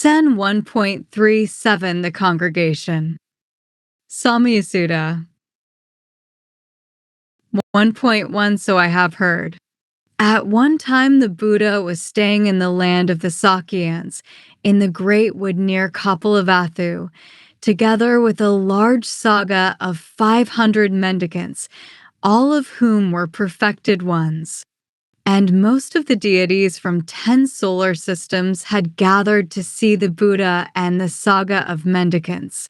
SN 1.37 The Congregation. Samyasutta. 1.1 So I have heard. At one time the Buddha was staying in the land of the Sakyans, in the great wood near Kapilavatthu, together with a large saga of 500 mendicants, all of whom were perfected ones. And most of the deities from 10 solar systems had gathered to see the Buddha and the saga of mendicants.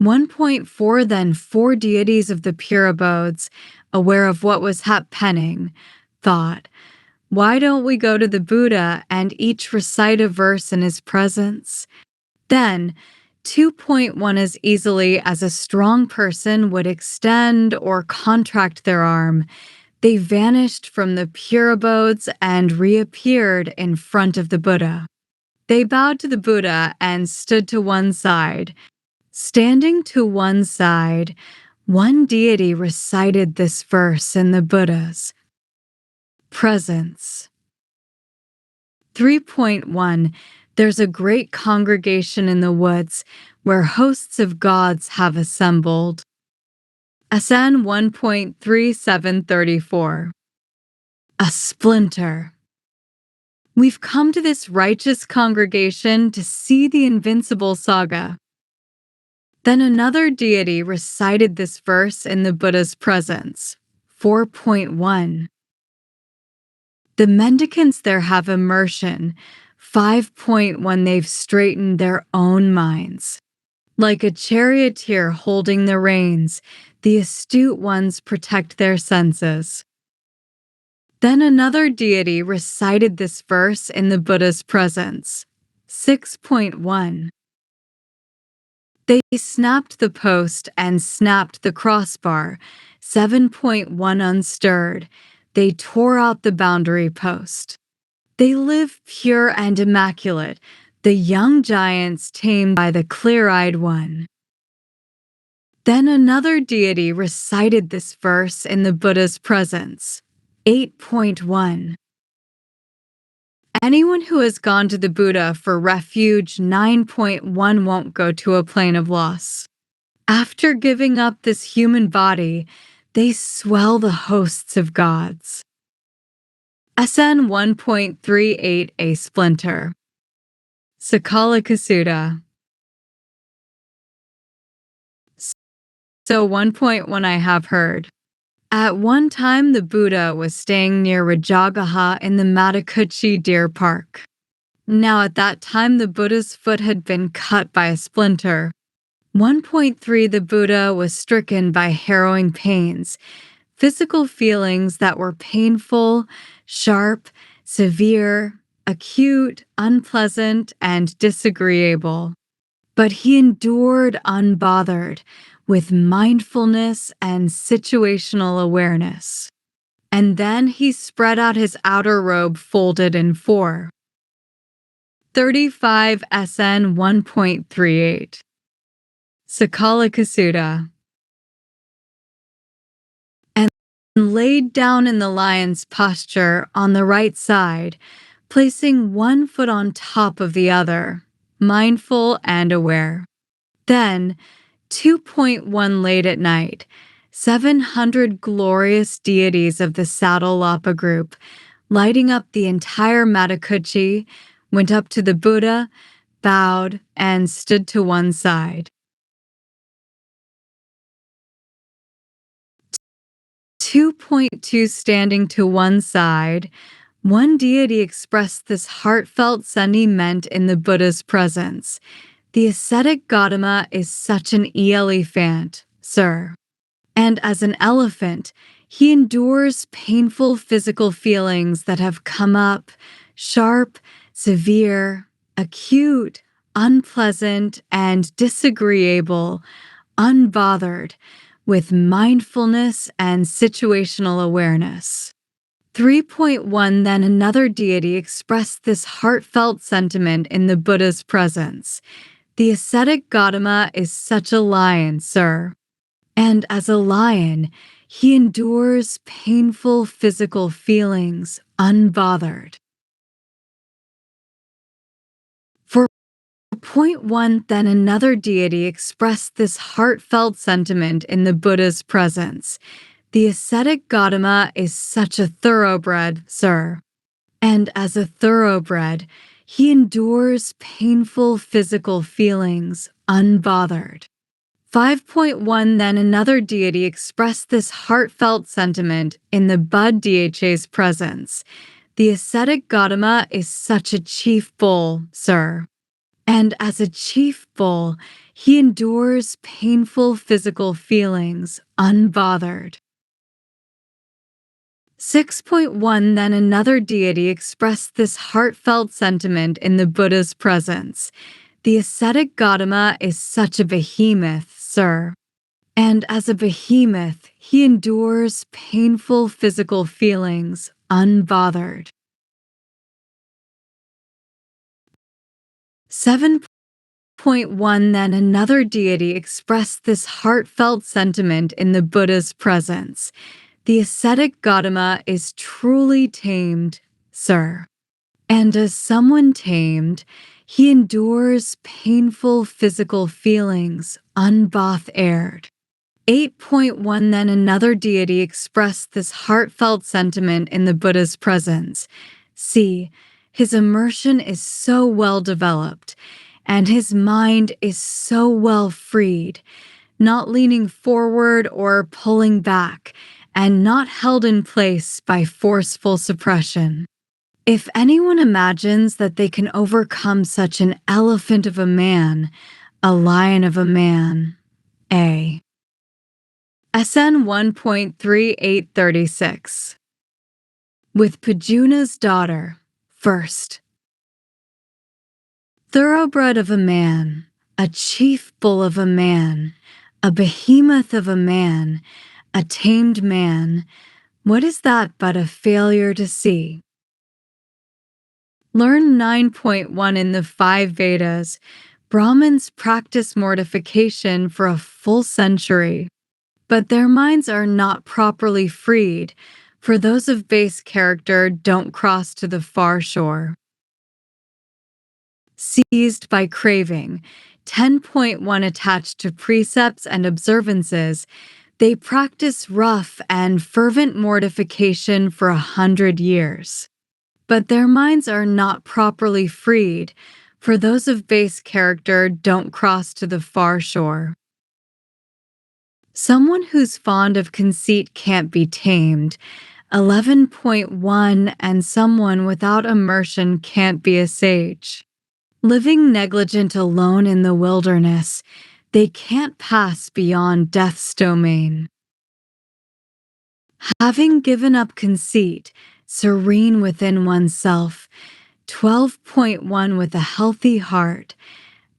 1.4 Then 4 deities of the pure abodes, aware of what was happening, thought, "Why don't we go to the Buddha and each recite a verse in his presence?" Then, 2.1 As easily as a strong person would extend or contract their arm, they vanished from the pure abodes and reappeared in front of the Buddha. They bowed to the Buddha and stood to one side. Standing to one side, one deity recited this verse in the Buddha's presence. 3.1 There's a great congregation in the woods where hosts of gods have assembled. SN 1.3734. A splinter. We've come to this righteous congregation to see the invincible saga. Then another deity recited this verse in the Buddha's presence. 4.1. The mendicants there have immersion. 5.1 They've straightened their own minds. Like a charioteer holding the reins, the astute ones protect their senses. Then another deity recited this verse in the Buddha's presence. 6.1. They snapped the post and snapped the crossbar. 7.1 Unstirred. They tore out the boundary post. They live pure and immaculate, the young giants tamed by the clear-eyed one. Then another deity recited this verse in the Buddha's presence. 8.1. Anyone who has gone to the Buddha for refuge 9.1 won't go to a plane of loss. After giving up this human body, they swell the hosts of gods. SN 1.38 A Splinter. Sakalakasutta. So 1.1 I have heard. At one time the Buddha was staying near Rajagaha in the Matakuchi Deer Park. Now at that time the Buddha's foot had been cut by a splinter. 1.3 The Buddha was stricken by harrowing pains, physical feelings that were painful, sharp, severe, acute, unpleasant, and disagreeable. But he endured unbothered, with mindfulness and situational awareness. And then he spread out his outer robe folded in 4. 35 SN 1.38. Sakalakasutta. And laid down in the lion's posture on the right side, placing one foot on top of the other, mindful and aware. Then, 2.1 Late at night, 700 glorious deities of the Saddle-Lapa group, lighting up the entire Matakuchi, went up to the Buddha, bowed, and stood to one side. 2.2 Standing to one side, one deity expressed this heartfelt sentiment in the Buddha's presence. The ascetic Gautama is such an elephant, sir. And as an elephant, he endures painful physical feelings that have come up, sharp, severe, acute, unpleasant, and disagreeable, unbothered, with mindfulness and situational awareness. 3.1 Then another deity expressed this heartfelt sentiment in the Buddha's presence. The ascetic Gautama is such a lion, sir. And as a lion, he endures painful physical feelings unbothered. Point one, then another deity expressed this heartfelt sentiment in the Buddha's presence. The ascetic Gautama is such a thoroughbred, sir. And as a thoroughbred, he endures painful physical feelings unbothered. 5.1 Then another deity expressed this heartfelt sentiment in the Buddha's presence. The ascetic Gautama is such a chief bull, sir. And as a chief bull, he endures painful physical feelings unbothered. 6.1 Then another deity expressed this heartfelt sentiment in the Buddha's presence. The ascetic Gautama is such a behemoth, sir. And as a behemoth, he endures painful physical feelings unbothered. 7.1 Then another deity expressed this heartfelt sentiment in the Buddha's presence. The ascetic Gautama is truly tamed, sir. And as someone tamed, he endures painful physical feelings unbothered. 8.1 Then another deity expressed this heartfelt sentiment in the Buddha's presence. See, his immersion is so well developed, and his mind is so well freed, not leaning forward or pulling back, and not held in place by forceful suppression. If anyone imagines that they can overcome such an elephant of a man, a lion of a man, a SN 1.3836. With Pajuna's daughter, first. Thoroughbred of a man, a chief bull of a man, a behemoth of a man, a tamed man, what is that but a failure to see? Learn 9.1 In the 5 Vedas, Brahmins practice mortification for a full century, but their minds are not properly freed, for those of base character don't cross to the far shore. Seized by craving, 10.1 Attached to precepts and observances, they practice rough and fervent mortification for 100 years. But their minds are not properly freed, for those of base character don't cross to the far shore. Someone who's fond of conceit can't be tamed, 11.1 And someone without immersion can't be a sage. Living negligent alone in the wilderness, they can't pass beyond death's domain. Having given up conceit, serene within oneself, 12.1 With a healthy heart,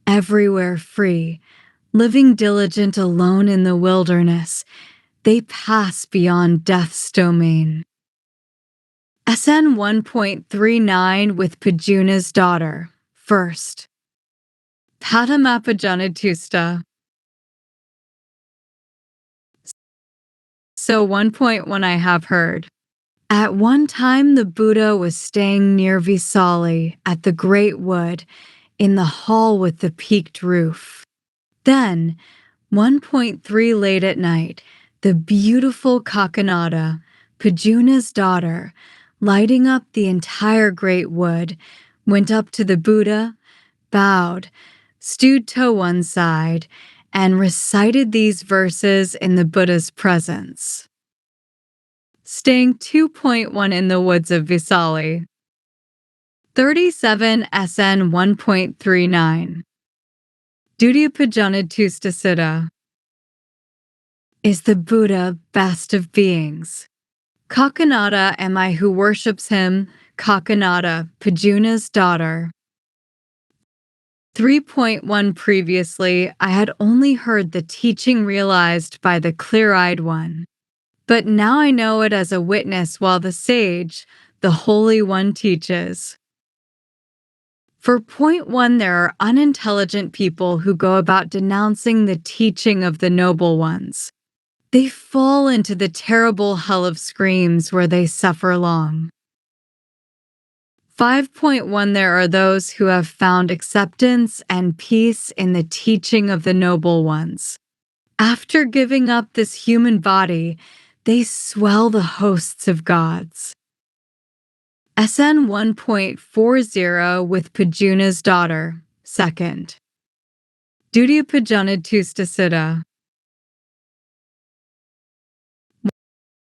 everywhere free, living diligent alone in the wilderness, they pass beyond death's domain. SN 1.39 With Pajuna's daughter, first. Padamapajanatusta. So 1.1 I have heard. At one time the Buddha was staying near Visali at the Great Wood, in the hall with the peaked roof. Then, 1.3 Late at night, the beautiful Kakinada, Pajuna's daughter, lighting up the entire Great Wood, went up to the Buddha, bowed, stood to one side, and recited these verses in the Buddha's presence. Staying 2.1 In the woods of Visali. 37 SN 1.39. Dudyapajanatusta. Is the Buddha best of beings? Kakinada am I who worships him, Kakinada, Pajuna's daughter. 3.1 Previously, I had only heard the teaching realized by the clear-eyed one. But now I know it as a witness while the sage, the Holy One, teaches. For point one, there are unintelligent people who go about denouncing the teaching of the noble ones. They fall into the terrible hell of screams where they suffer long. 5.1 There are those who have found acceptance and peace in the teaching of the noble ones. After giving up this human body, they swell the hosts of gods. SN 1.40 with Pajuna's daughter, second. Duty Pajanad Tustasita.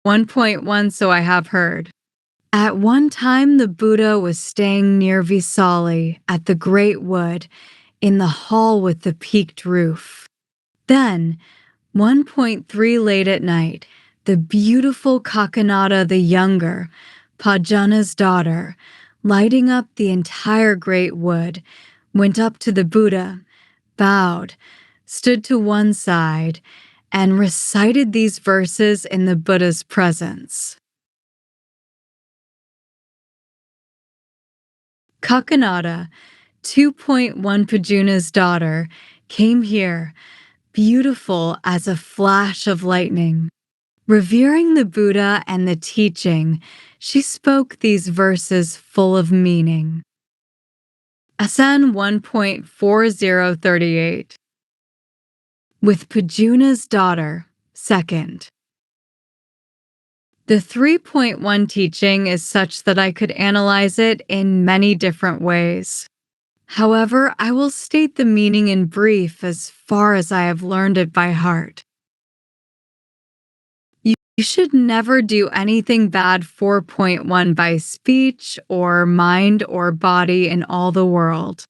1.1 So I have heard. At one time, the Buddha was staying near Visali at the Great Wood in the hall with the peaked roof. Then, 1.3 late at night, the beautiful Kakanada the Younger, Pajana's daughter, lighting up the entire Great Wood, went up to the Buddha, bowed, stood to one side, and recited these verses in the Buddha's presence. Kakanada, 2.1 Pajuna's daughter, came here, beautiful as a flash of lightning. Revering the Buddha and the teaching, she spoke these verses full of meaning. SN 1.4038 with Pajuna's daughter, second. The 3.1 teaching is such that I could analyze it in many different ways. However, I will state the meaning in brief as far as I have learned it by heart. You should never do anything bad 4.1 by speech or mind or body in all the world.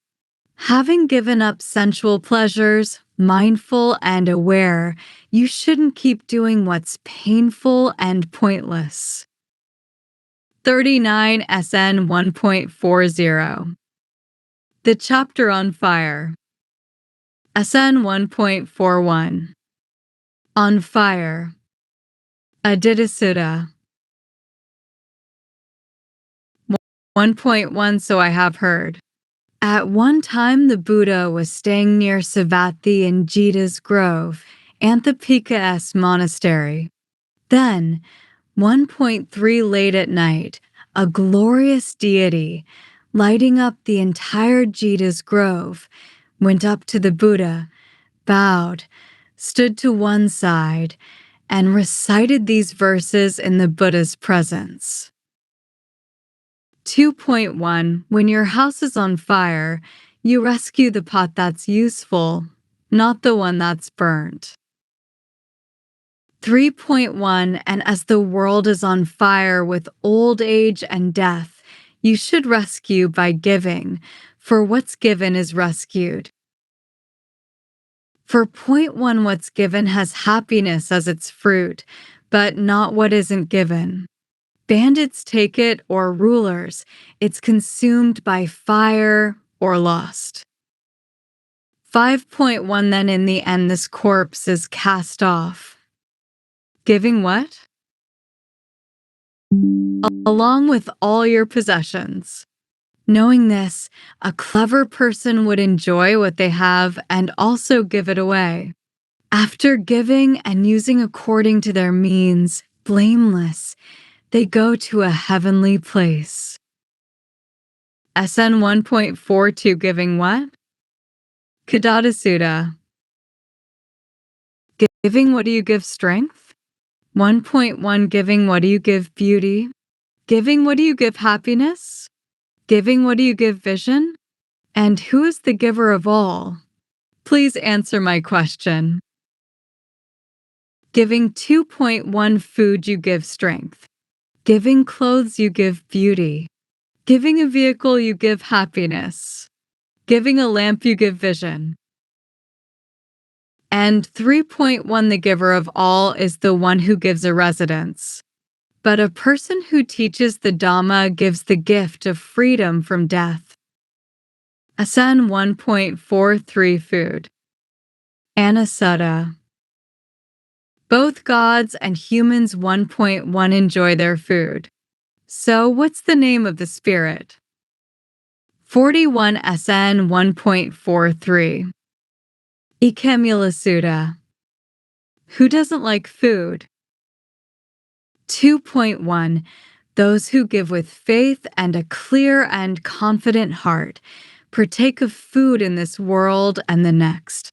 Having given up sensual pleasures, mindful and aware, you shouldn't keep doing what's painful and pointless. 39 SN 1.40 The Chapter on Fire. SN 1.41 On Fire. Adittasutta. 1.1 So I have heard. At one time, the Buddha was staying near Savatthi in Jita's Grove, Anthapika monastery. Then, 1.3 late at night, a glorious deity, lighting up the entire Jita's Grove, went up to the Buddha, bowed, stood to one side, and recited these verses in the Buddha's presence. 2.1 When your house is on fire, you rescue the pot that's useful, not the one that's burnt. 3.1 And as the world is on fire with old age and death, you should rescue by giving, for what's given is rescued. For point 1 what's given has happiness as its fruit, but not what isn't given. Bandits take it, or rulers, it's consumed by fire or lost. 5.1 Then in the end this corpse is cast off. Giving what? Along with all your possessions. Knowing this, a clever person would enjoy what they have and also give it away. After giving and using according to their means, blameless, they go to a heavenly place. SN 1.42 Giving what? Kadadasutta. Giving what do you give strength? 1.1 Giving what do you give beauty? Giving what do you give happiness? Giving what do you give vision? And who is the giver of all? Please answer my question. Giving 2.1 Food you give strength. Giving clothes you give beauty. Giving a vehicle you give happiness. Giving a lamp you give vision. And 3.1 The giver of all is the one who gives a residence. But a person who teaches the Dhamma gives the gift of freedom from death. SN 1.43 Food. Anasutta. Both gods and humans 1.1 enjoy their food. So what's the name of the spirit? 41 SN 1.43 Ikamulasutta. Who doesn't like food? 2.1 Those who give with faith and a clear and confident heart partake of food in this world and the next.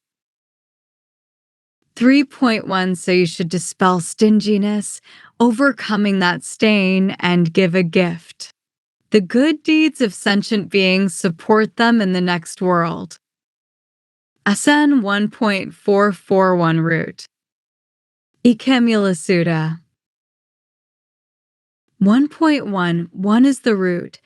3.1 So you should dispel stinginess, overcoming that stain, and give a gift. The good deeds of sentient beings support them in the next world. SN 1.441 Root. Ikemula Sutta. 1.1 1 is the root,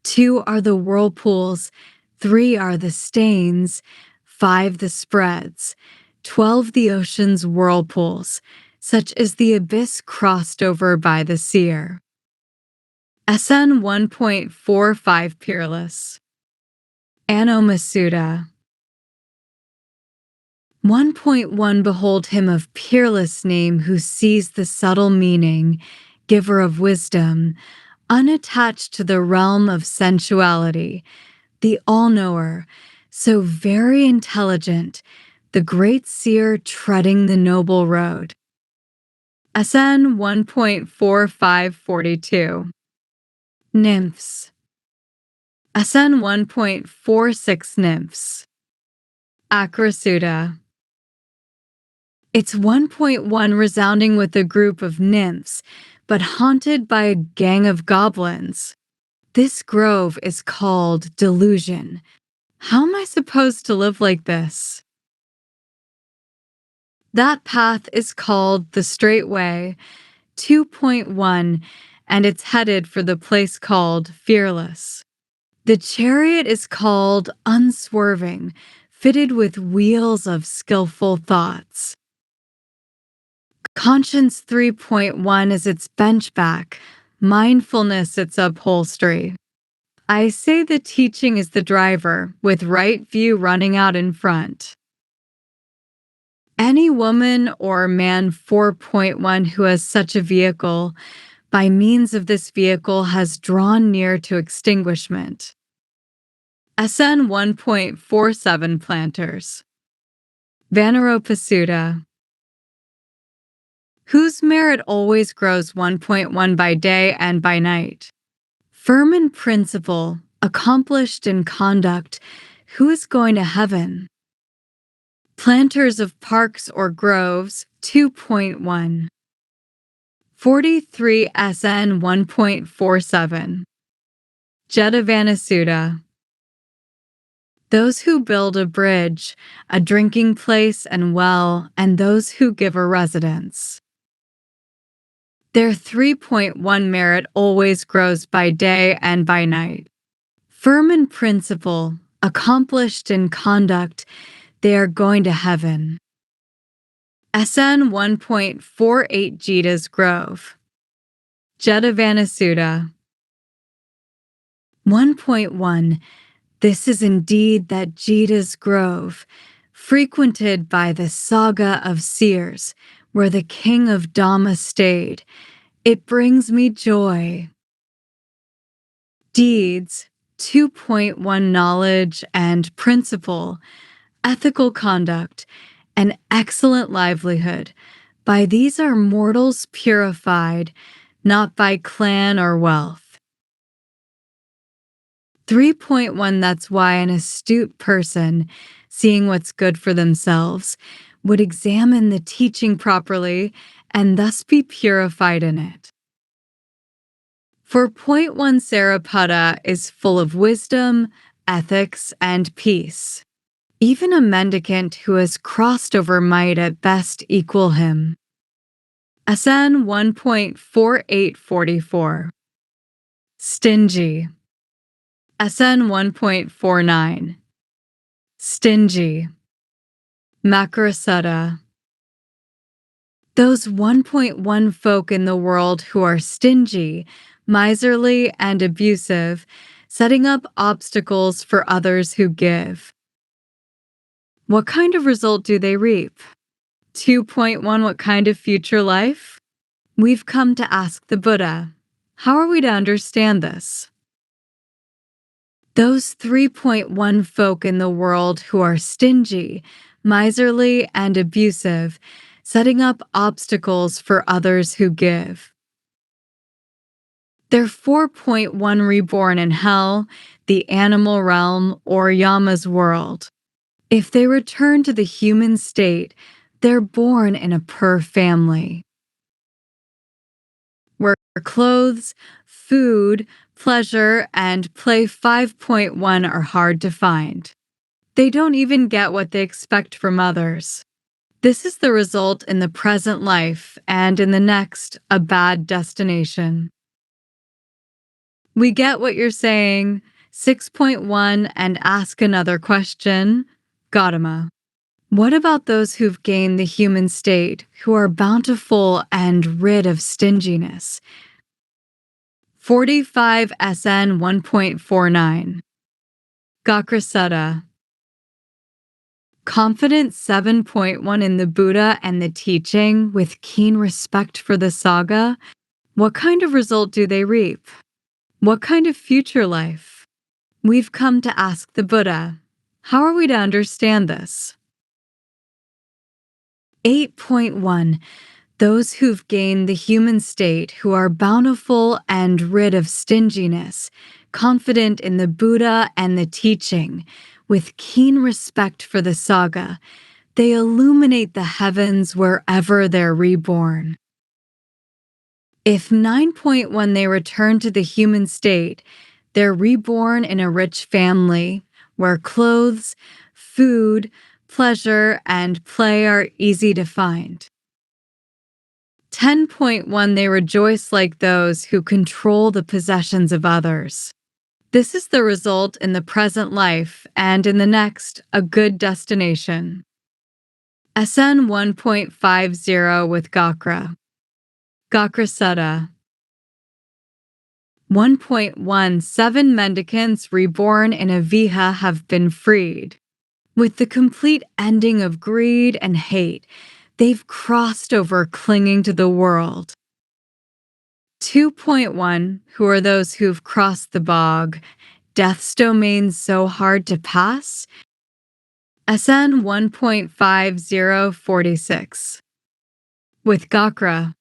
2 are the whirlpools, 3 are the stains, 5 the spreads, 12 the ocean's whirlpools, such as the abyss crossed over by the seer. SN 1.45 Peerless. Anoma Sutta. 1.1 Behold him of peerless name who sees the subtle meaning, giver of wisdom, unattached to the realm of sensuality, the all-knower, so very intelligent, the great seer treading the noble road. SN 1.4542. Nymphs. SN 1.46 Nymphs. Akra Sutta. It's 1.1 resounding with a group of nymphs, but haunted by a gang of goblins. This grove is called delusion. How am I supposed to live like this? That path is called the straight way, 2.1, and it's headed for the place called fearless. The chariot is called unswerving, fitted with wheels of skillful thoughts. Conscience 3.1 is its benchback, mindfulness its upholstery. I say the teaching is the driver, with right view running out in front. Any woman or man 4.1 who has such a vehicle, by means of this vehicle has drawn near to extinguishment. SN 1.47 Planters. Vanaropa Sutta. Whose merit always grows 1.1 by day and by night. Firm in principle, accomplished in conduct, who is going to heaven? Planters of parks or groves 2.1. 43 SN 1.47. Jetavana Sutta. Those who build a bridge, a drinking place and well, and those who give a residence. Their 3.1 merit always grows by day and by night. Firm in principle, accomplished in conduct, they are going to heaven. SN 1.48 Jita's Grove. Jetavana Sutta. 1.1 This is indeed that Jita's Grove, frequented by the saga of seers, where the king of Dhamma stayed. It brings me joy. Deeds 2.1 Knowledge and principle, ethical conduct, an excellent livelihood. By these are mortals purified, not by clan or wealth. 3.1 That's why an astute person, seeing what's good for themselves, would examine the teaching properly and thus be purified in it. 4.1 Sariputta is full of wisdom, ethics, and peace. Even a mendicant who has crossed over might at best equal him. SN 1.4844. Stingy. SN 1.49. Stingy. Makarasutta. Those 1.1 folk in the world who are stingy, miserly, and abusive, setting up obstacles for others who give. What kind of result do they reap? 2.1 What kind of future life? We've come to ask the Buddha. How are we to understand this? Those 3.1 folk in the world who are stingy, miserly, and abusive, setting up obstacles for others who give. They're 4.1 reborn in hell, the animal realm, or Yama's world. If they return to the human state, they're born in a purr family, where clothes, food, pleasure, and play 5.1 are hard to find. They don't even get what they expect from others. This is the result in the present life and in the next, a bad destination. We get what you're saying. 6.1 and ask another question. Gautama. What about those who've gained the human state, who are bountiful and rid of stinginess? 45 SN 1.49. Gakrasutta. Confident 7.1 in the Buddha and the teaching, with keen respect for the saga. What kind of result do they reap? What kind of future life? We've come to ask the Buddha. How are we to understand this? 8.1. Those who've gained the human state, who are bountiful and rid of stinginess, confident in the Buddha and the teaching, with keen respect for the saga, they illuminate the heavens wherever they're reborn. If 9.1 they return to the human state, they're reborn in a rich family where clothes, food, pleasure, and play are easy to find. 10.1 They rejoice like those who control the possessions of others. This is the result in the present life and in the next, a good destination. SN 1.50 with Gakra. Gakrasutta. 1.1 Seven mendicants reborn in a viha have been freed. With the complete ending of greed and hate, they've crossed over clinging to the world. 2.1 Who are those who've crossed the bog? Death's domain so hard to pass? SN 1.5046. With Gakra.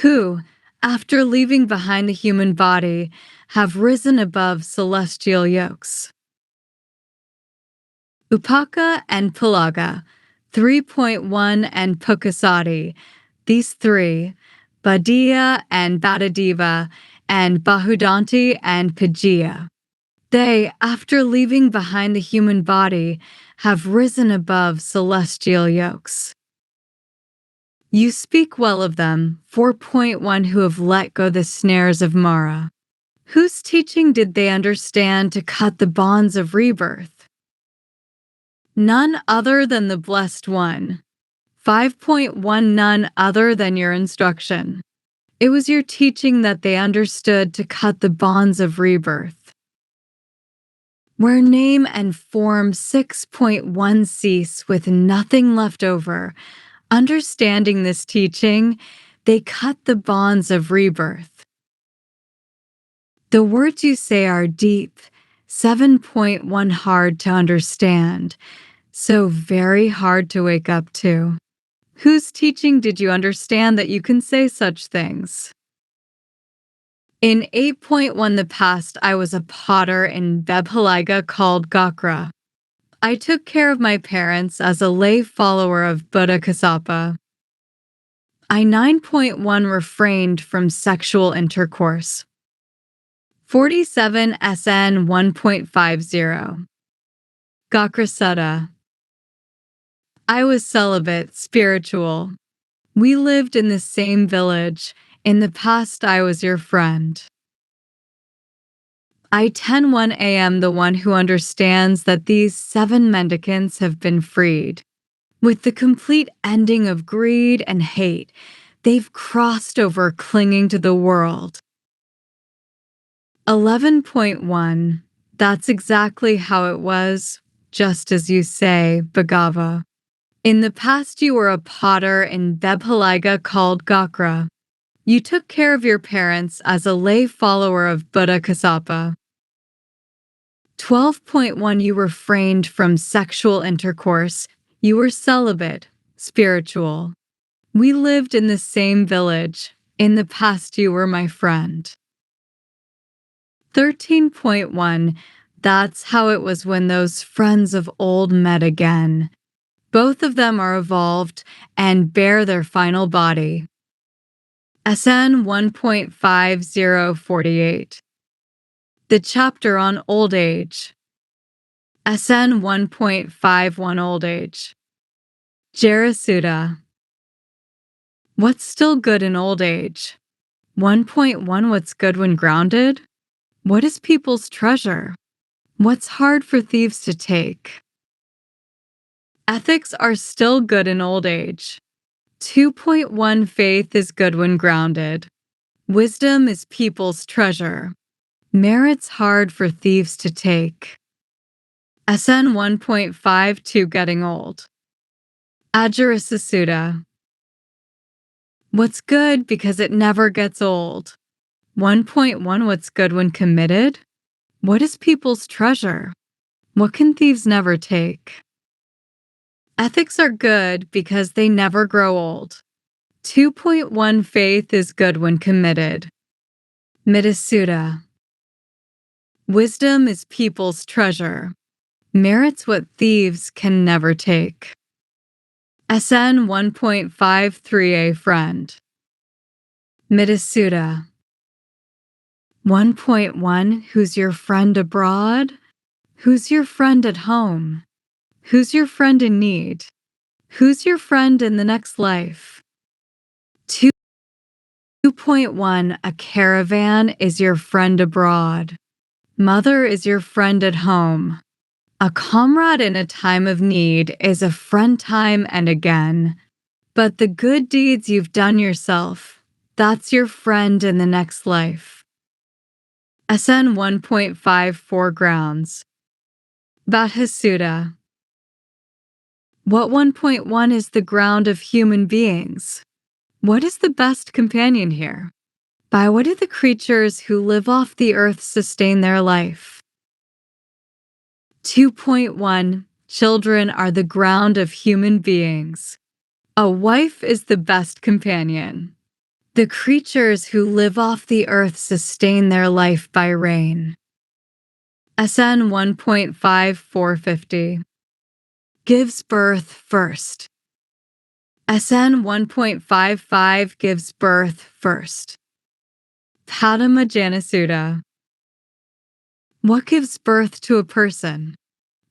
Who, after leaving behind the human body, have risen above celestial yokes. Upaka and Pulaga, 3.1 and Pukasati, these three, Badia and Badadiva, and Bahudanti and Pajia. They, after leaving behind the human body, have risen above celestial yokes. You speak well of them, 4.1 who have let go the snares of Mara. Whose teaching did they understand to cut the bonds of rebirth? None other than the Blessed One. 5.1 None other than your instruction. It was your teaching that they understood to cut the bonds of rebirth. Where name and form 6.1 cease with nothing left over, understanding this teaching, they cut the bonds of rebirth. The words you say are deep, 7.1 hard to understand, so very hard to wake up to. Whose teaching did you understand that you can say such things? In 8.1 the past, I was a potter in Bebhaliga called Gakra. I took care of my parents as a lay follower of Buddha Kasapa. I 9.1 refrained from sexual intercourse. 47 SN 1.50. Gakrasutta. I was celibate, spiritual. We lived in the same village. In the past, I was your friend. I 10:1 AM the one who understands that these 7 mendicants have been freed. With the complete ending of greed and hate, they've crossed over clinging to the world. 11.1 That's exactly how it was, just as you say, Bhagava. In the past you were a potter in Bebhaliga called Gakra. You took care of your parents as a lay follower of Buddha Kasapa. 12.1 You refrained from sexual intercourse. You were celibate, spiritual. We lived in the same village. In the past, you were my friend. 13.1 That's how it was when those friends of old met again. Both of them are evolved and bear their final body. SN 1.5048 The chapter on old age. SN 1.51 Old age. Jarasuda. What's still good in old age? 1.1 What's good when grounded? What is people's treasure? What's hard for thieves to take? Ethics are still good in old age. 2.1 Faith is good when grounded. Wisdom is people's treasure. Merit's hard for thieves to take. SN 1.52 Getting old. Ajarasasuda. What's good because it never gets old. 1.1 What's good when committed? What is people's treasure? What can thieves never take? Ethics are good because they never grow old. 2.1 Faith is good when committed. Midasuda. Wisdom is people's treasure. Merit's what thieves can never take. SN 1.53A Friend. Midasuda. 1.1 Who's your friend abroad? Who's your friend at home? Who's your friend in need? Who's your friend in the next life? 2.1 A caravan is your friend abroad. Mother is your friend at home. A comrade in a time of need is a friend time and again. But the good deeds you've done yourself, that's your friend in the next life. SN 1.54 Grounds. Bhattasuda. What 1.1 is the ground of human beings? What is the best companion here? By what do the creatures who live off the earth sustain their life? 2.1 Children are the ground of human beings. A wife is the best companion. The creatures who live off the earth sustain their life by rain. SN 1.5450 Gives birth first. SN 1.55 gives birth first. Padma Janasuda. What gives birth to a person?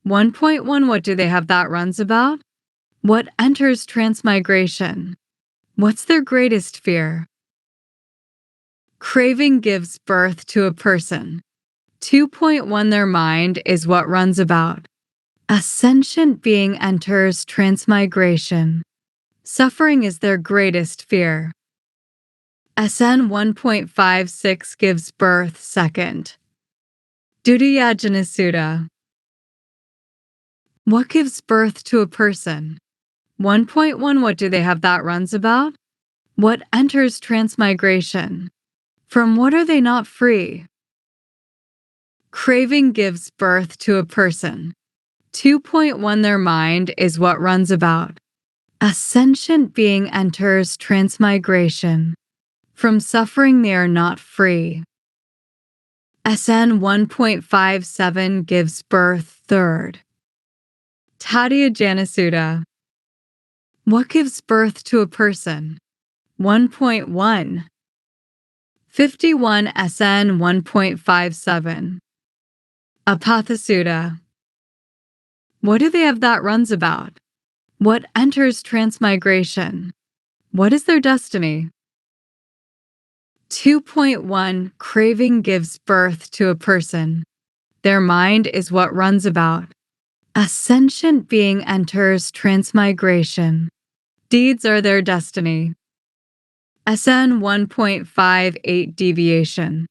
1.1 What do they have that runs about? What enters transmigration? What's their greatest fear? Craving gives birth to a person. 2.1 Their mind is what runs about. A sentient being enters transmigration. Suffering is their greatest fear. SN 1.56 gives birth second. Dudyajanasuda. What gives birth to a person? 1.1 What do they have that runs about? What enters transmigration? From what are they not free? Craving gives birth to a person. 2.1 Their mind is what runs about. A sentient being enters transmigration. From suffering they are not free. SN 1.57 gives birth third. Tadya Janasuda. What gives birth to a person? 1.1 51 SN 1.57 Apathasuda. What do they have that runs about? What enters transmigration? What is their destiny? 2.1 Craving gives birth to a person. Their mind is what runs about. A sentient being enters transmigration. Deeds are their destiny. SN 1.58 Deviation.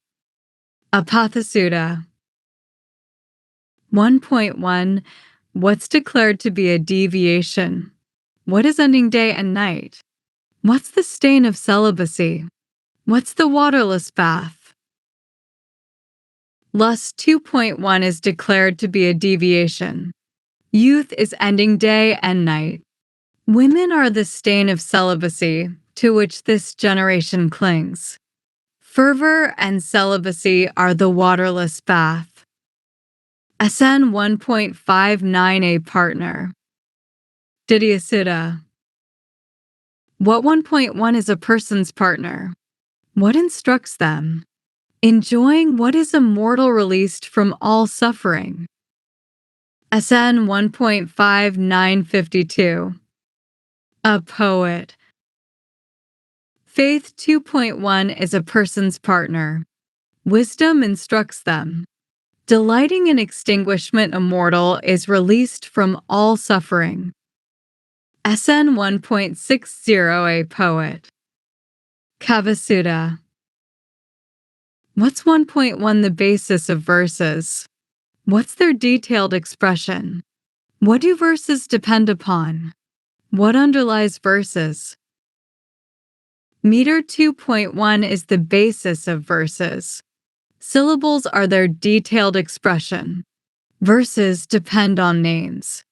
Apathasuda. 1.1 What's declared to be a deviation? What is ending day and night? What's the stain of celibacy? What's the waterless bath? Lust 2.1 is declared to be a deviation. Youth is ending day and night. Women are the stain of celibacy, to which this generation clings. Fervor and celibacy are the waterless bath. SN 1.59A partner. Didyasutta. What 1.1 is a person's partner? What instructs them? Enjoying what is immortal, released from all suffering. SN 1.5952. A poet. Faith 2.1 is a person's partner. Wisdom instructs them. Delighting in extinguishment immortal is released from all suffering. SN 1.60 A poet. Kavasutta. What's 1.1 the basis of verses? What's their detailed expression? What do verses depend upon? What underlies verses? Meter 2.1 is the basis of verses. Syllables are their detailed expression. Verses depend on names.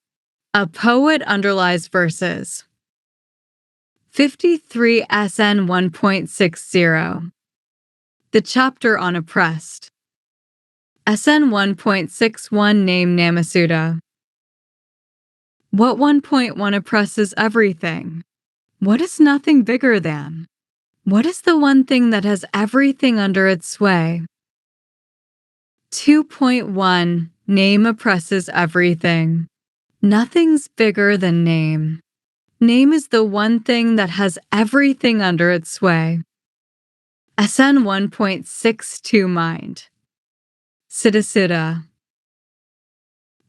A poet underlies verses. 53 SN 1.60. The chapter on oppressed. SN 1.61 name Namasutta. What 1.1 oppresses everything? What is nothing bigger than? What is the one thing that has everything under its sway? 2.1 Name oppresses everything. Nothing's bigger than name. Name is the one thing that has everything under its sway. SN 1.62 Mind. Siddhasutta.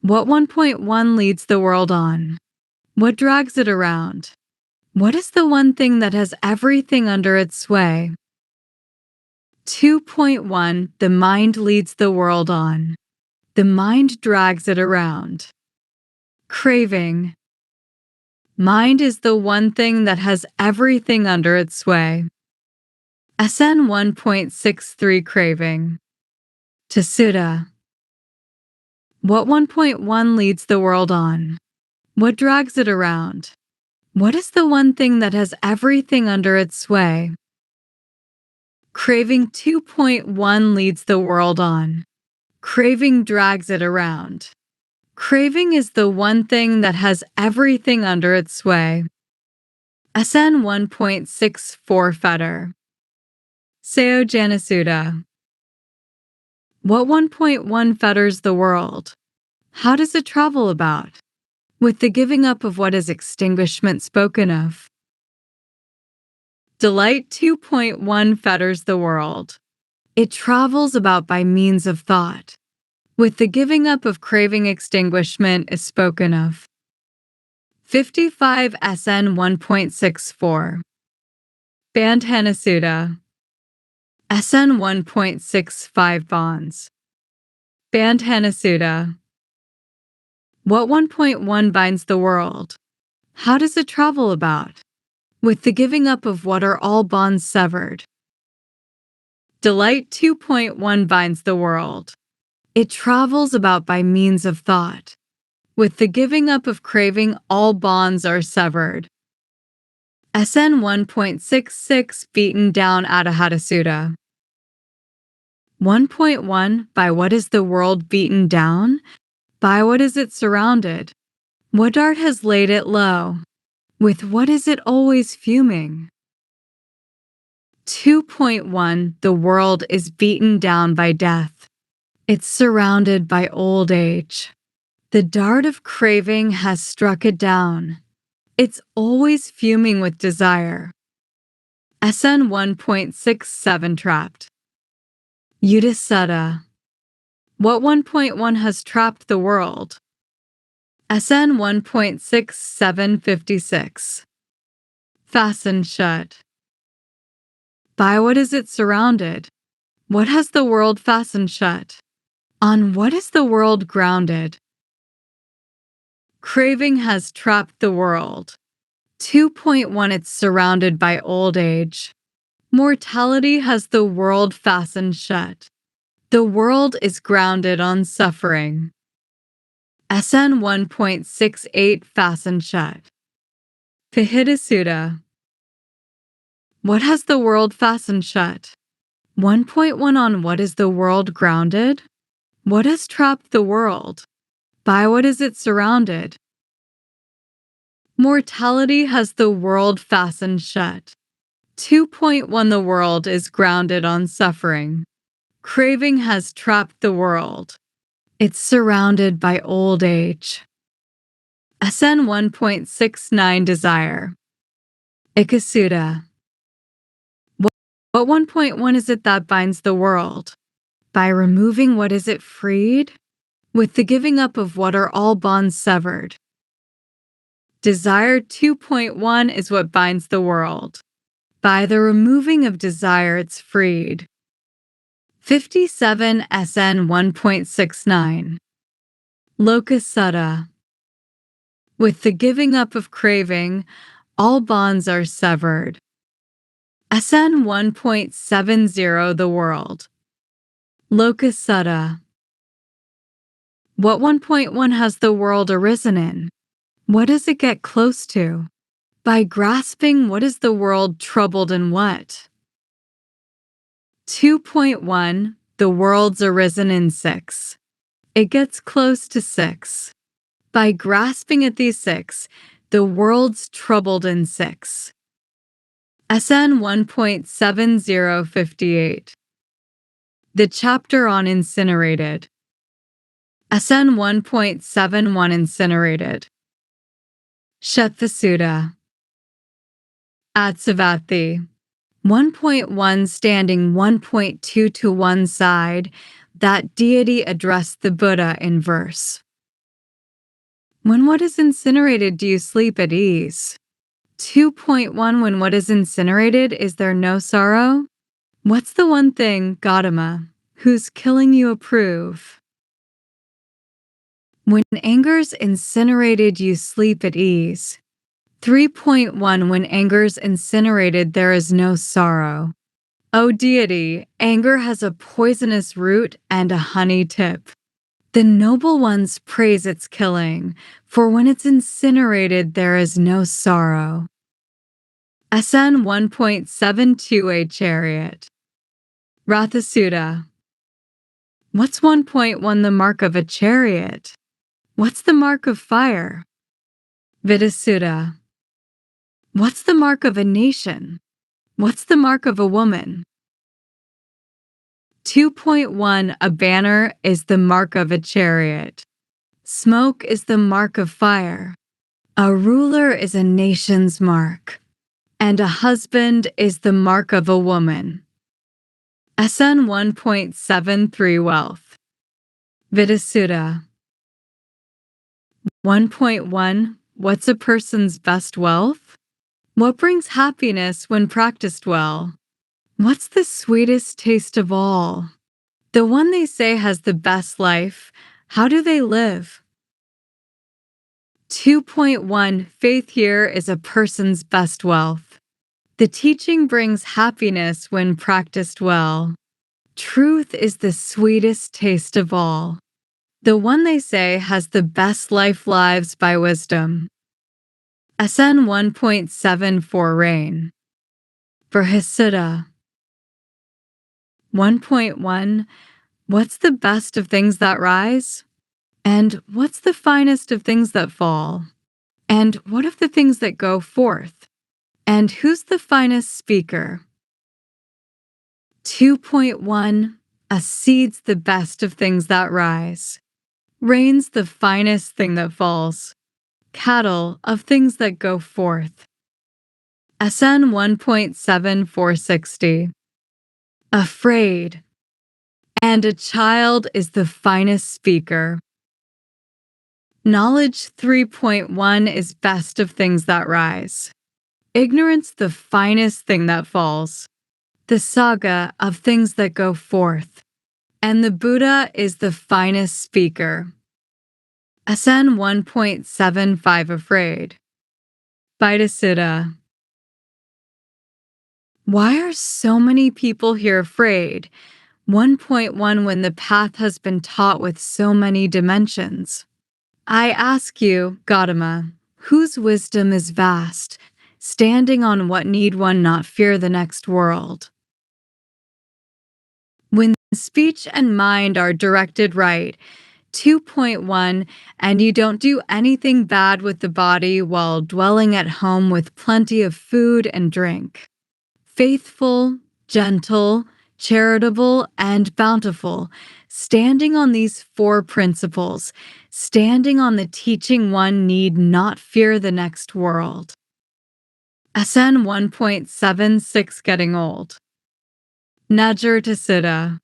What 1.1 leads the world on? What drags it around? What is the one thing that has everything under its sway? 2.1 The mind leads the world on. The mind drags it around. Craving. Mind is the one thing that has everything under its sway. SN 1.63 Craving. Tasutta. What 1.1 leads the world on? What drags it around? What is the one thing that has everything under its sway? Craving 2.1 leads the world on. Craving drags it around. Craving is the one thing that has everything under its sway. SN 1.64 Fetter. Sayojanasutta. What 1.1 fetters the world? How does it travel about? With the giving up of what is extinguishment spoken of. Delight 2.1 fetters the world. It travels about by means of thought. With the giving up of craving, extinguishment is spoken of. 55 SN 1.64. Bandhanasutta. SN 1.65 Bonds. Bandhanasutta. What 1.1 binds the world? How does it travel about? With the giving up of what are all bonds severed. Delight 2.1 binds the world. It travels about by means of thought. With the giving up of craving, all bonds are severed. SN 1.66 Beaten down Adahattasutta. 1.1 By what is the world beaten down? By what is it surrounded? What dart has laid it low? With what is it always fuming? 2.1 The world is beaten down by death. It's surrounded by old age. The dart of craving has struck it down. It's always fuming with desire. SN 1.67 Trapped. Udasutta. What 1.1 has trapped the world? SN 1.6756. Fastened shut. By what is it surrounded? What has the world fastened shut? On what is the world grounded? Craving has trapped the world. 2.1 It's surrounded by old age. Mortality has the world fastened shut. The world is grounded on suffering. SN 1.68 Fastened shut. Pahidasutta. What has the world fastened shut? 1.1 on what is the world grounded? What has trapped the world? By what is it surrounded? Mortality has the world fastened shut. 2.1 The world is grounded on suffering. Craving has trapped the world. It's surrounded by old age. SN 1.69 Desire. Ikasuda. What 1.1 is it that binds the world? By removing what is it freed? With the giving up of what are all bonds severed. Desire 2.1 is what binds the world. By the removing of desire, it's freed. 57 SN 1.69 Lokasutta. With the giving up of craving, all bonds are severed. SN 1.70 The world. Lokasutta. What 1.1 has the world arisen in? What does it get close to? By grasping what is the world troubled in what? 2.1 The world's arisen in 6. It gets close to 6. By grasping at these 6, the world's troubled in 6. SN 1.7058 The chapter on incinerated. SN 1.71 Incinerated. Shetthasuda. Atsavati. 1.1 Standing 1.2 to one side, that deity addressed the Buddha in verse. When what is incinerated, do you sleep at ease? 2.1 When what is incinerated, is there no sorrow? What's the one thing, Gautama, whose killing you approve? When anger's incinerated, you sleep at ease. 3.1 When anger's incinerated, there is no sorrow. O deity, anger has a poisonous root and a honey tip. The noble ones praise its killing, for when it's incinerated, there is no sorrow. SN 1.72 A Chariot. Rathasuda. What's 1.1 The mark of a chariot? What's the mark of fire? Vidasuda. What's the mark of a nation? What's the mark of a woman? 2.1 A banner is the mark of a chariot. Smoke is the mark of fire. A ruler is a nation's mark. And a husband is the mark of a woman. SN 1.73 Wealth. Vidasuda. 1.1 What's a person's best wealth? What brings happiness when practiced well? What's the sweetest taste of all? The one they say has the best life. How do they live? 2.1 Faith here is a person's best wealth. The teaching brings happiness when practiced well. Truth is the sweetest taste of all. The one they say has the best life lives by wisdom. SN 1.74 Rain. Brahasuda. 1.1 What's the best of things that rise? And what's the finest of things that fall? And what of the things that go forth? And who's the finest speaker? 2.1 A seed's the best of things that rise. Rain's the finest thing that falls. Cattle of things that go forth. SN 1.7460. Afraid. And a child is the finest speaker. Knowledge 3.1 is best of things that rise. Ignorance the finest thing that falls. The saga of things that go forth. And the Buddha is the finest speaker. SN 1.75 Afraid. Vaidasuddha. Why are so many people here afraid? 1.1 When the path has been taught with so many dimensions. I ask you, Gautama, whose wisdom is vast, Standing on what need one not fear the next world. When speech and mind are directed right, 2.1, and you don't do anything bad with the body while dwelling at home with plenty of food and drink. Faithful, gentle, charitable, and bountiful, standing on these four principles, standing on the teaching one need not fear the next world. SN 1.76 Getting Old. Najar Siddha.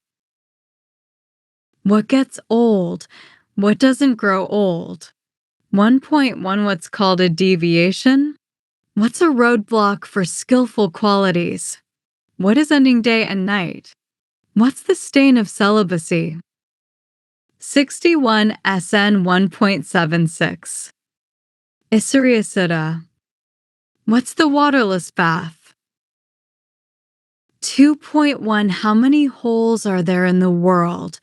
What gets old? What doesn't grow old? 1.1 What's called a deviation? What's a roadblock for skillful qualities? What is ending day and night? What's the stain of celibacy? 61 SN 1.76 Isariya Siddha. What's the waterless bath? 2.1 How many holes are there in the world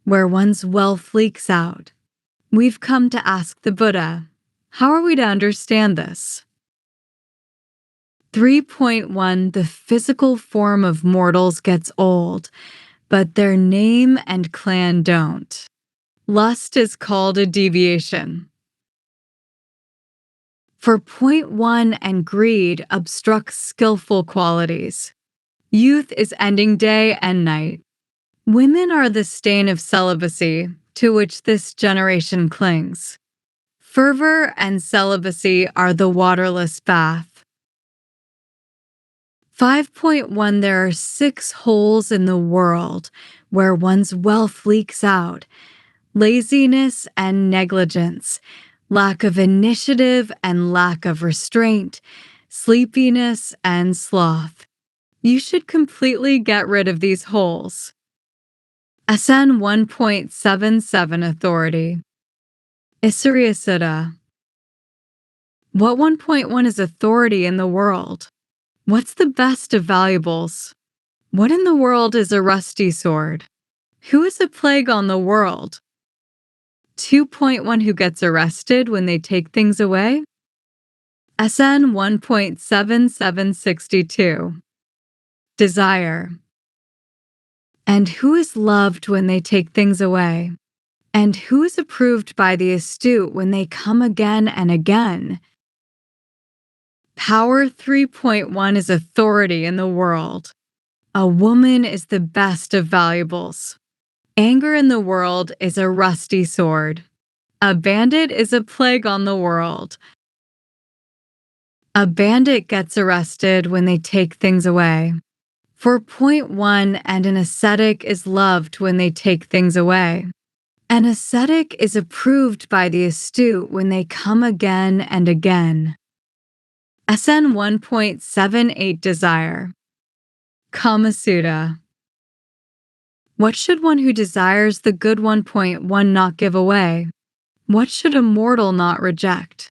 where one's wealth leaks out? We've come to ask the Buddha, how are we to understand this? 3.1 The physical form of mortals gets old, but their name and clan don't. Lust is called a deviation. For point 1 and greed obstructs skillful qualities. Youth is ending day and night. Women are the stain of celibacy to which this generation clings. Fervor and celibacy are the waterless bath. 5.1 There are 6 holes in the world where one's wealth leaks out: laziness and negligence, lack of initiative and lack of restraint, sleepiness and sloth. You should completely get rid of these holes. SN 1.77 Authority. Isariya Siddha. What 1.1 is authority in the world? What's the best of valuables? What in the world is a rusty sword? Who is a plague on the world? 2.1 Who gets arrested when they take things away? SN 1.7762 Desire. And who is loved when they take things away? And who is approved by the astute when they come again and again? Power 3.1 is authority in the world. A woman is the best of valuables. Anger in the world is a rusty sword. A bandit is a plague on the world. A bandit gets arrested when they take things away. For point 1 and an ascetic is loved when they take things away. An ascetic is approved by the astute when they come again and again. SN 1.78 Desire. Kama Sutta. What should one who desires the good 1.1 not give away? What should a mortal not reject?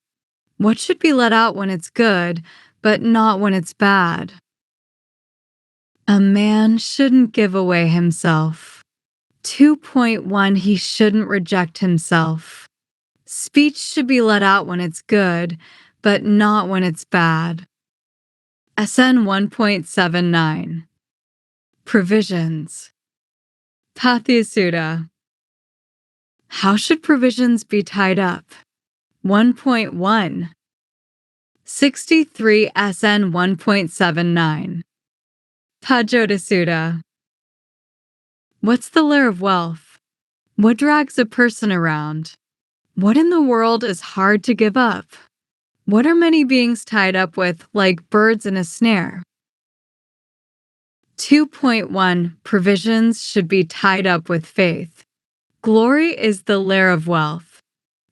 What should be let out when it's good, but not when it's bad? A man shouldn't give away himself. 2.1 He shouldn't reject himself. Speech should be let out when it's good, but not when it's bad. SN 1.79 Provisions. Pathya Sutta. How should provisions be tied up? 1.1 63 SN 1.79 Pajoda Sutta. What's the lair of wealth? What drags a person around? What in the world is hard to give up? What are many beings tied up with like birds in a snare? 2.1 Provisions should be tied up with faith. Glory is the lair of wealth.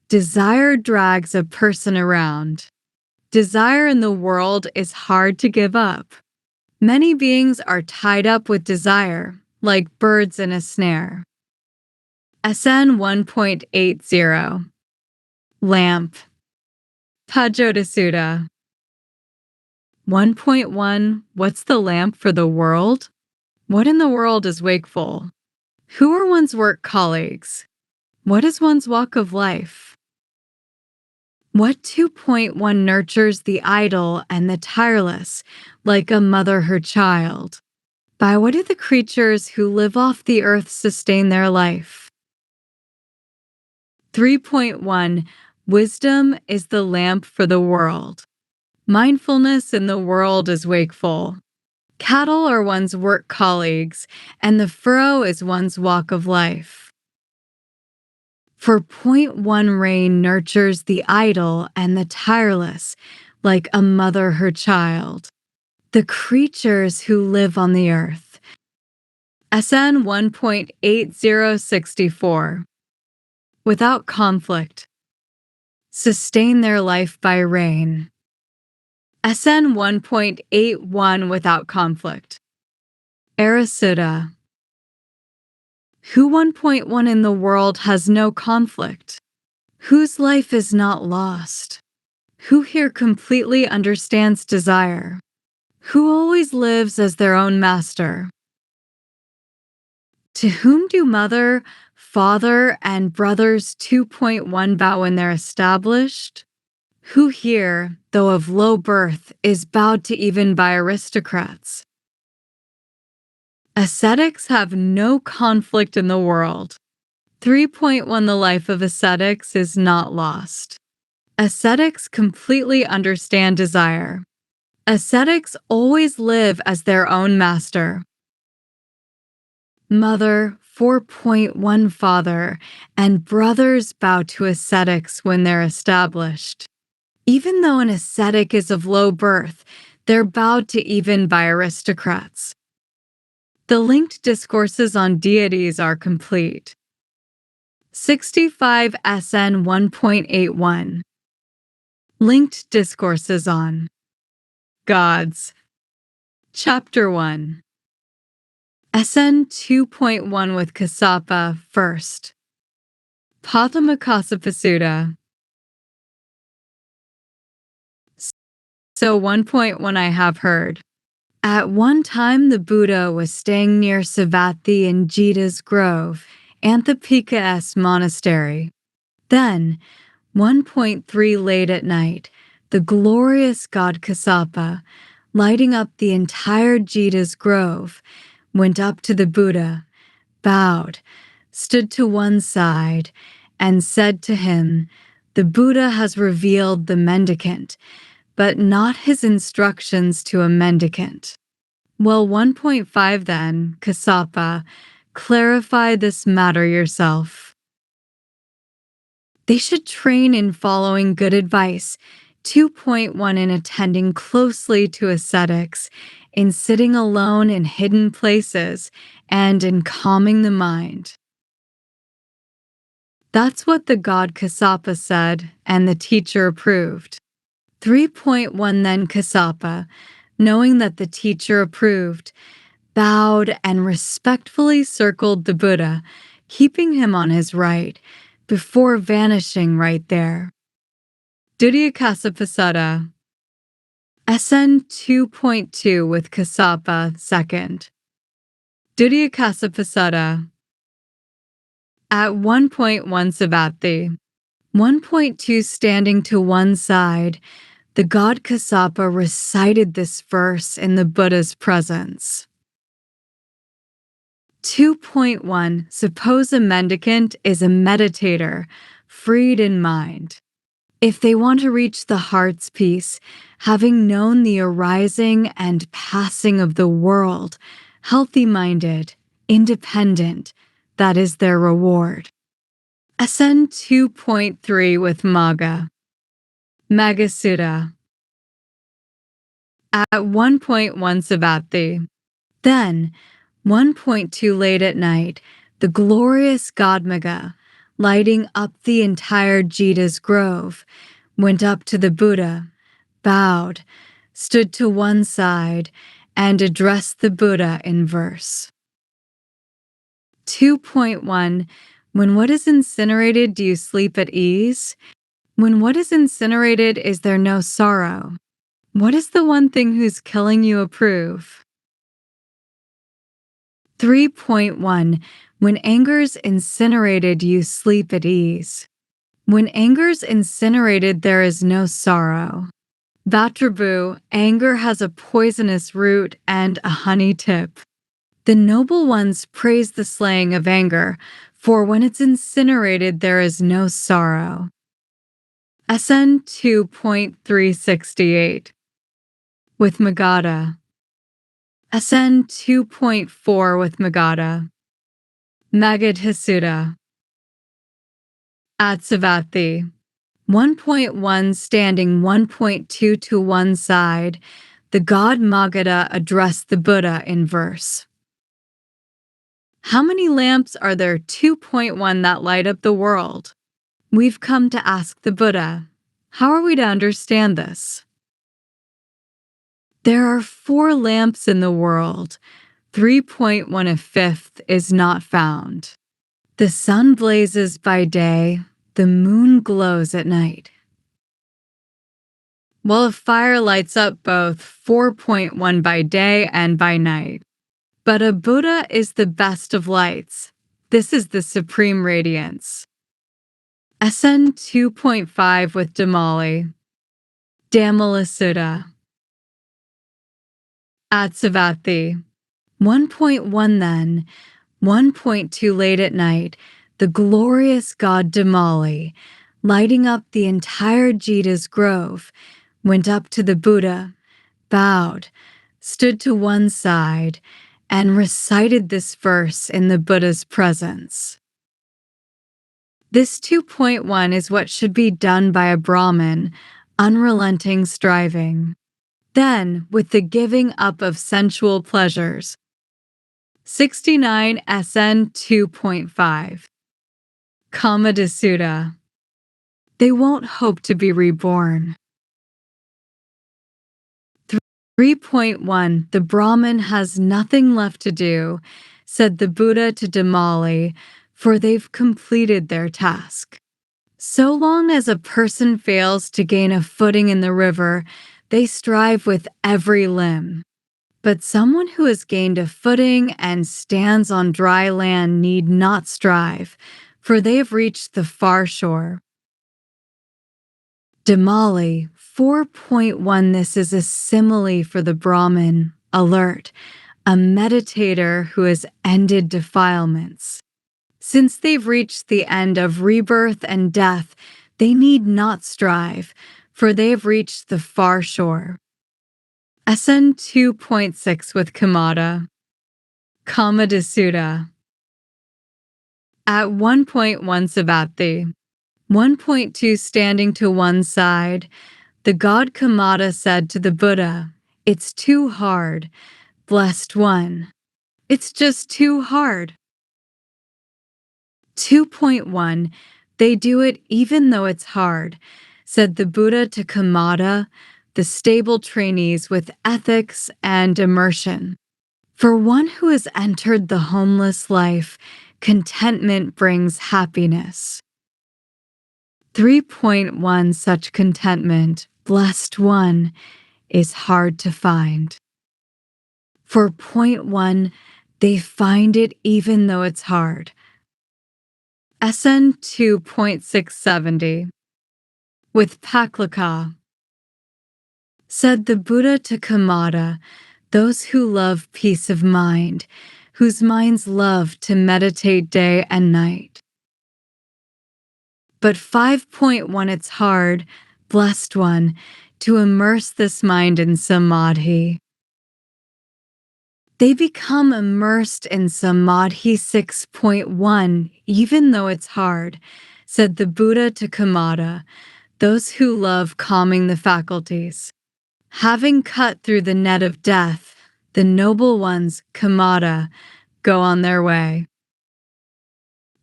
Desire drags a person around. Desire in the world is hard to give up. Many beings are tied up with desire, like birds in a snare. SN 1.80 Lamp. Pajoda Sutta. 1.1 What's the lamp for the world? What in the world is wakeful? Who are one's work colleagues? What is one's walk of life? What 2.1 nurtures the idle and the tireless, like a mother her child? By what do the creatures who live off the earth sustain their life? 3.1 Wisdom is the lamp for the world. Mindfulness in the world is wakeful. Cattle are one's work colleagues, and the furrow is one's walk of life. For point one rain nurtures the idle and the tireless, like a mother her child. The creatures who live on the earth. SN 1.8064. Without conflict. Sustain their life by rain. SN 1.81 without conflict. Arasuda. Who 1.1 in the world has no conflict? Whose life is not lost? Who here completely understands desire? Who always lives as their own master? To whom do mother, father, and brothers 2.1 bow when they're established? Who here, though of low birth, is bowed to even by aristocrats? Ascetics have no conflict in the world. 3.1 The life of ascetics is not lost. Ascetics completely understand desire. Ascetics always live as their own master. Mother, 4.1 Father, and brothers bow to ascetics when they're established. Even though an ascetic is of low birth, they're bowed to even by aristocrats. The linked discourses on deities are complete. 65 SN 1.81. Linked discourses on Gods. Chapter 1. SN 2.1 with Kassapa first. Pathamakasapasuda. So 1.1 I have heard. At one time the Buddha was staying near Savatthi in Jita's Grove, Anthapika monastery. Then, 1.3 late at night, the glorious god Kassapa, lighting up the entire Jita's Grove, went up to the Buddha, bowed, stood to one side, and said to him, "The Buddha has revealed the mendicant, but not his instructions to a mendicant." Well, 1.5 then, Kassapa, clarify this matter yourself. They should train in following good advice. 2.1 in attending closely to ascetics, in sitting alone in hidden places, and in calming the mind. That's what the god Kassapa said, and the teacher approved. 3.1 Then Kassapa, knowing that the teacher approved, bowed and respectfully circled the Buddha, keeping him on his right, before vanishing right there. Dudyakasapasada. SN 2.2 with Kassapa second. Dudyakasapasada. At 1.1 Savatthi. 1.2 standing to one side, the god Kassapa recited this verse in the Buddha's presence. 2.1 Suppose a mendicant is a meditator, freed in mind. If they want to reach the heart's peace, having known the arising and passing of the world, healthy-minded, independent, that is their reward. SN 2.3 with Magga. Magasuda. At 1.1 Savatthi. Then, 1.2 late at night, the glorious god Magga, lighting up the entire Jita's Grove, went up to the Buddha, bowed, stood to one side, and addressed the Buddha in verse. 2.1 When what is incinerated, do you sleep at ease? When what is incinerated, is there no sorrow? What is the one thing whose killing you approve? 3.1 When anger's incinerated, you sleep at ease. When anger's incinerated, there is no sorrow. Vatrabu, anger has a poisonous root and a honey tip. The noble ones praise the slaying of anger, for when it's incinerated, there is no sorrow. SN 2.368 with Magadha. SN 2.4 with Magadha. Magadha at Savatthi. 1.1 standing 1.2 to one side, the god Magadha addressed the Buddha in verse. How many lamps are there? 2.1 that light up the world. We've come to ask the Buddha, how are we to understand this? There are 4 lamps in the world. 3.1 a fifth is not found. The sun blazes by day, the moon glows at night. While a fire lights up both 4.1 by day and by night. But a Buddha is the best of lights. This is the supreme radiance. SN 2.5 with Damali. Dhammalasutta. At Savatthi. 1.1 then, 1.2 late at night, the glorious god Damali, lighting up the entire Jita's grove, went up to the Buddha, bowed, stood to one side, and recited this verse in the Buddha's presence. This 2.1 is what should be done by a Brahmin, unrelenting striving. Then, with the giving up of sensual pleasures. 69 SN 2.5 Kamadasuta. They won't hope to be reborn. 3.1 The Brahmin has nothing left to do, said the Buddha to Damali, for they've completed their task. So long as a person fails to gain a footing in the river, they strive with every limb. But someone who has gained a footing and stands on dry land need not strive, for they have reached the far shore. Damali 4.1 This is a simile for the Brahmin, alert, a meditator who has ended defilements. Since they've reached the end of rebirth and death, they need not strive, for they have reached the far shore. SN 2.6 with Kamada. Kamadasuta. At 1.1 Savatthi. 1.2 standing to one side, the god Kamada said to the Buddha, it's too hard, blessed one. It's just too hard. 2.1 They do it even though it's hard, said the Buddha to Kamada, the stable trainees with ethics and immersion. For one who has entered the homeless life, contentment brings happiness. 3.1 Such contentment, blessed one, is hard to find. For 0.1, they find it even though it's hard. SN 2.670 with Paklaka. Said the Buddha to Kamada, those who love peace of mind, whose minds love to meditate day and night. But 5.1 It's hard, blessed one, to immerse this mind in samadhi. They become immersed in samadhi 6.1 even though it's hard, said the Buddha to Kamada, those who love calming the faculties. Having cut through the net of death, the noble ones, Kamada, go on their way.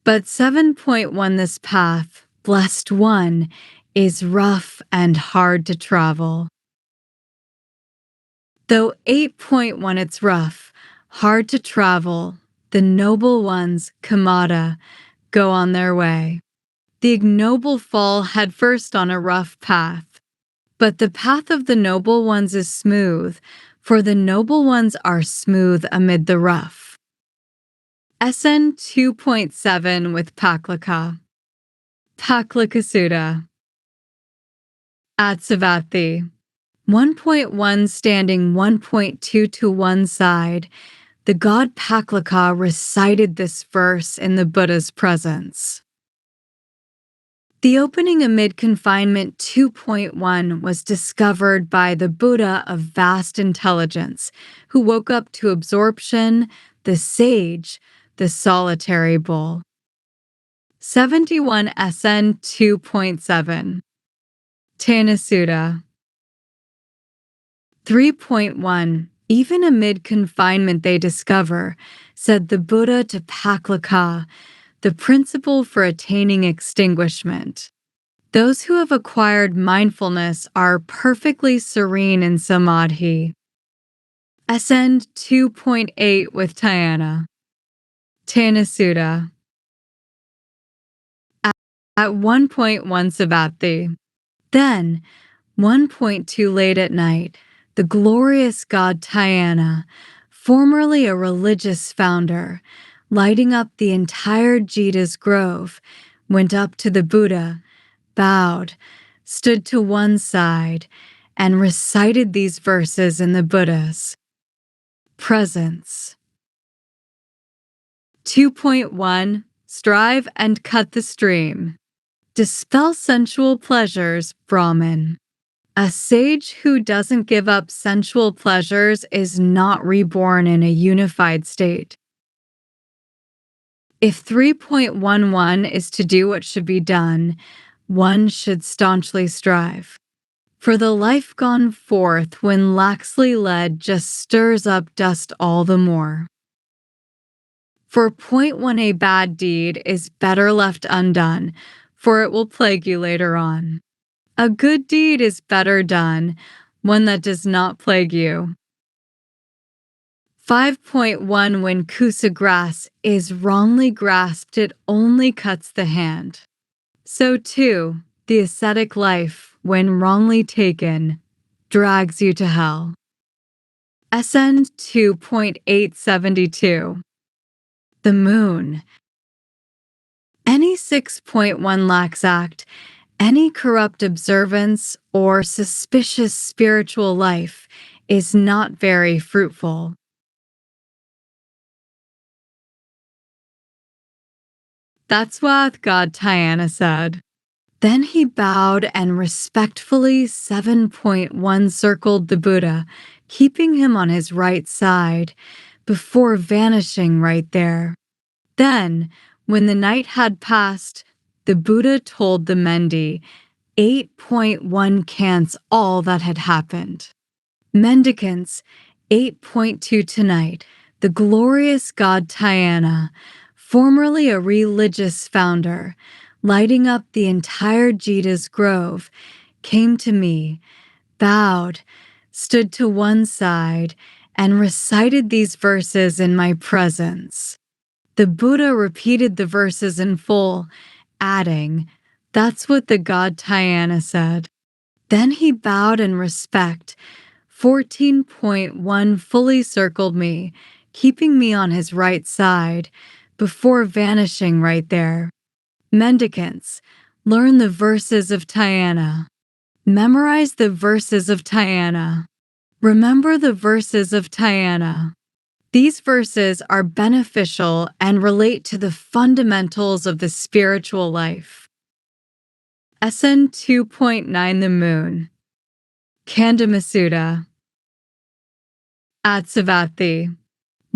But 7.1 This path, blessed one, is rough and hard to travel. Though 8.1 It's rough, hard to travel, the noble ones, Kamada, go on their way. The ignoble fall headfirst on a rough path. But the path of the noble ones is smooth, for the noble ones are smooth amid the rough. SN 2.7 with Paklaka. Paklakasuta. Atsavathi. 1.1 standing 1.2 to one side, the god Paklaka recited this verse in the Buddha's presence. The opening amid confinement 2.1 was discovered by the Buddha of vast intelligence, who woke up to absorption, the sage, the solitary bull. 71 SN 2.7. Tanasuta. 3.1 Even amid confinement they discover, said the Buddha to Paklaka, the principle for attaining extinguishment. Those who have acquired mindfulness are perfectly serene in samadhi. Ascend 2.8 with Dhyana. Tanasuta. At 1.1 Savatthi. Then, 1.2 late at night, the glorious god Dhyana, formerly a religious founder, lighting up the entire Jita's grove, went up to the Buddha, bowed, stood to one side, and recited these verses in the Buddha's presence. 2.1 Strive and cut the stream. Dispel sensual pleasures, Brahmin. A sage who doesn't give up sensual pleasures is not reborn in a unified state. If 3.11 is to do what should be done, one should staunchly strive. For the life gone forth when laxly led just stirs up dust all the more. For 0.1 a bad deed is better left undone, for it will plague you later on. A good deed is better done, one that does not plague you. 5.1 When kusa grass is wrongly grasped, it only cuts the hand. So too, the ascetic life, when wrongly taken, drags you to hell. Ascend 2.872. The moon. Any 6.1 lax act, any corrupt observance or suspicious spiritual life is not very fruitful. That's what God Dhyana said. Then he bowed and respectfully 7.1 circled the Buddha, keeping him on his right side, before vanishing right there. Then, when the night had passed, the Buddha told the Mendi 8.1 cants all that had happened. Mendicants 8.2 Tonight, the glorious god Dhyana, formerly a religious founder, lighting up the entire Jita's grove, came to me, bowed, stood to one side, and recited these verses in my presence. The Buddha repeated the verses in full, adding, "That's what the god Dhyana said." Then he bowed in respect. 14.1 fully circled me, keeping me on his right side, before vanishing right there. Mendicants, learn the verses of Dhyana. Memorize the verses of Dhyana. Remember the verses of Dhyana. These verses are beneficial and relate to the fundamentals of the spiritual life. SN 2.9 The Moon. Kandamasuta. Atsavathi.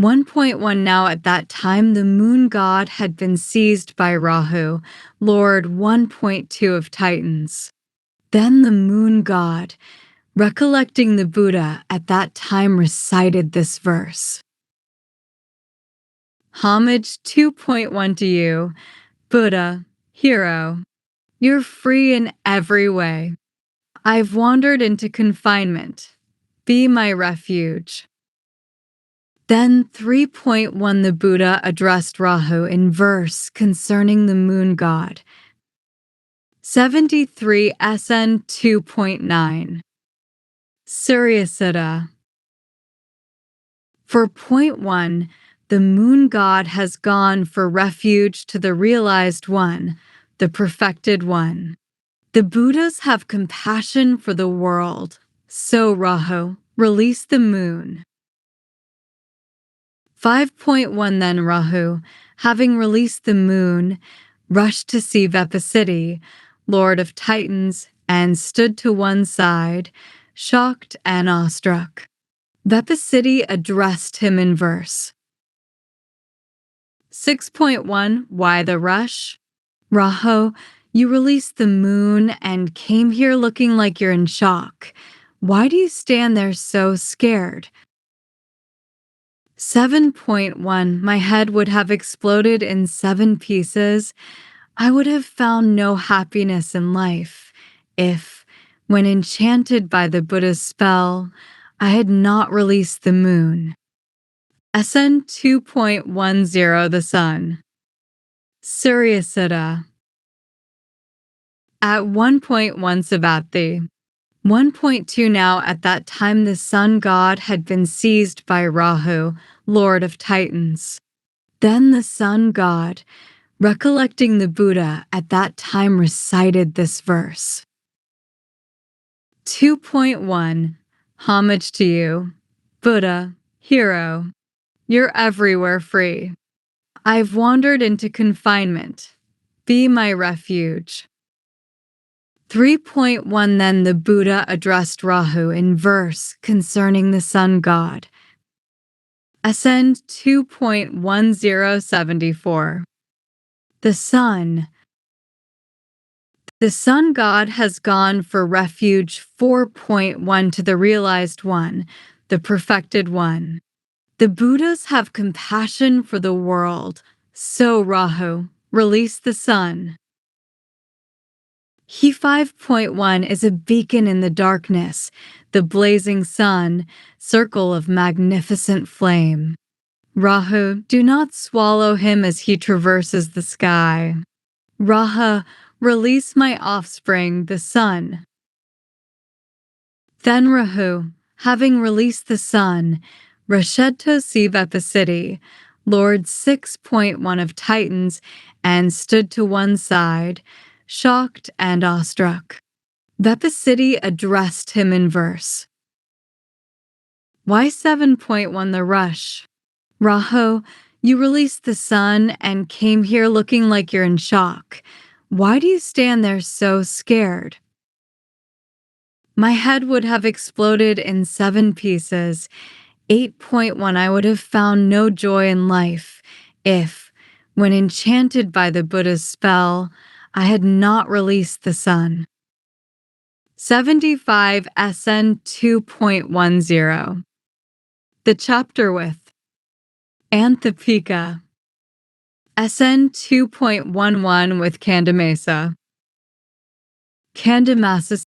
1.1 Now at that time the moon god had been seized by Rahu, Lord 1.2 of Titans. Then the moon god, recollecting the Buddha at that time, recited this verse. Homage 2.1 to you, Buddha, hero. You're free in every way. I've wandered into confinement. Be my refuge. Then 3.1 The Buddha addressed Rahu in verse concerning the moon god. 73 SN 2.9. Suryasutta. For 0.1, the moon god has gone for refuge to the realized one, the perfected one. The Buddhas have compassion for the world. So, Rahu, release the moon. 5.1 Then Rahu, having released the moon, rushed to see Vepasiti, lord of Titans, and stood to one side, shocked and awestruck. Vepasiti addressed him in verse. 6.1 Why the rush? Rahu, you released the moon and came here looking like you're in shock. Why do you stand there so scared? 7.1 My head would have exploded in 7 pieces. I would have found no happiness in life if, when enchanted by the Buddha's spell, I had not released the moon. SN 2.10 The Sun. Suryasutta. At 1.1 Savatthi. 1.2 Now at that time the sun god had been seized by Rahu, lord of Titans. Then the sun god, recollecting the Buddha at that time, recited this verse. 2.1 Homage to you, Buddha, hero. You're everywhere free. I've wandered into confinement. Be my refuge. 3.1 Then the Buddha addressed Rahu in verse concerning the sun god. Ascend 2.1074. The sun. The sun god has gone for refuge. 4.1 To the realized one, the perfected one. The Buddhas have compassion for the world. So, Rahu, release the sun. He 5.1 is a beacon in the darkness, the blazing sun, circle of magnificent flame. Rahu, do not swallow him as he traverses the sky. Raha, release my offspring, the sun. Then Rahu, having released the sun, Rashedto Sivapasiti, Lord 6.1 of Titans, and stood to one side, shocked and awestruck. Vepasiti addressed him in verse. Why 7.1 The rush? Rahu, you released the sun and came here looking like you're in shock. Why do you stand there so scared? My head would have exploded in 7 pieces. 8.1 I would have found no joy in life if, when enchanted by the Buddha's spell, I had not released the sun. 75 SN 2.10. The chapter with Anthapika. SN 2.11 with Candamasa. Candamasa